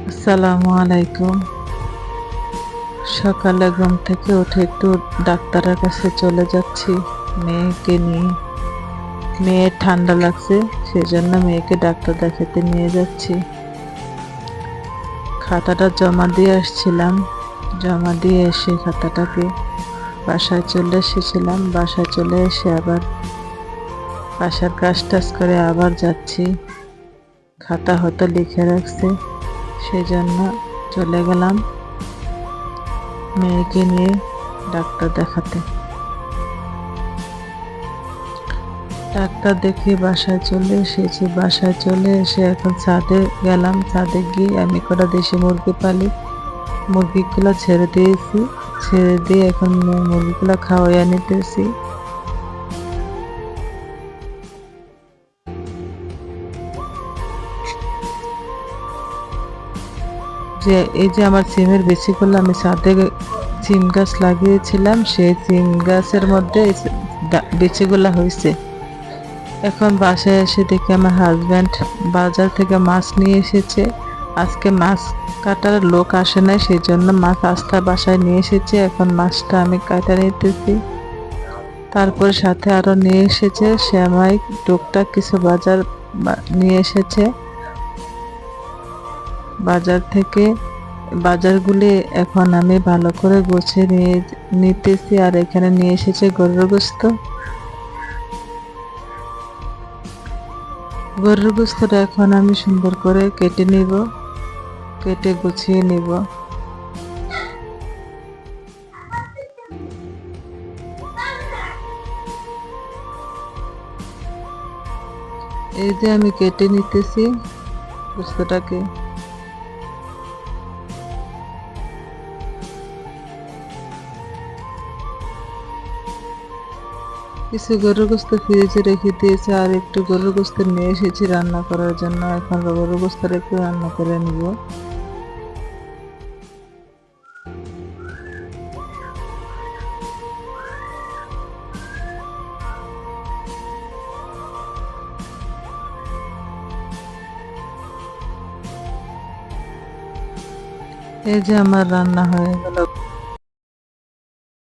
আসসালামু আলাইকুম। সকালে ঘুম থেকে উঠে একটু ডাক্তারের কাছে চলে যাচ্ছি মেয়েকে নিয়ে। মেয়ের ঠান্ডা লাগছে, সেজন্য মেয়েকে ডাক্তার দেখাতে নিয়ে যাচ্ছি। খাতাটা জমা দিয়ে আসছিলাম, জমা দিয়ে এসে খাতাটাকে বাসায় চলে এসেছিলাম। বাসায় চলে এসে আবার বাসার কাজ টাজ করে আবার যাচ্ছি। খাতা হয়তো লিখে রাখছে, সেজন্য চলে গেলাম মেয়েকে নিয়ে ডাক্তার দেখাতে। ডাক্তার দেখিয়ে বাসায় চলে এসেছি। বাসায় চলে এসে এখন ছাদে গেলাম। ছাদে গিয়ে আমি কটা দেশি মুরগি পালি, মুরগিগুলো ছেড়ে দিয়েছি। ছেড়ে দিয়ে এখন মুরগিগুলো খাওয়াইয়া নিতেছি। এই যে আমার সিমের বিচিগুলো আমি ছাদে সিম গাছ লাগিয়েছিলাম, সেই সিম গাছের মধ্যে বিচিগুলা হয়েছে। এখন বাসায় এসে দেখি আমার হাজব্যান্ড বাজার থেকে মাছ নিয়ে এসেছে। আজকে মাছ কাটার লোক আসে নাই, সেই জন্য মাছ আস্তা বাসায় নিয়ে এসেছে। এখন মাছটা আমি কাটা নিতেছি। তারপরে সাথে আরো নিয়ে এসেছে সেমাই, টুকটাক কিছু বাজার নিয়ে এসেছে বাজার থেকে। বাজারগুলি এখন আমি ভালো করে গুছিয়ে নিতেছি। আর এখানে নিয়ে এসেছে গরুর গোস্ত। গরুর গোস্তটা এখন আমি সুন্দর করে কেটে নিব, কেটে গুছিয়ে নিব। এই যে আমি কেটে নিতেছি গোস্তটাকে। কিছু গরুর গোস্ত ফ্রিজে রেখে দিয়েছে, আর একটু গরুর গোস্ত নিয়ে এসেছি রান্না করার জন্য। এখন গরুর গোস্তটা একটু রান্না করে নিব। এই যে আমার রান্না হয়ে গেল।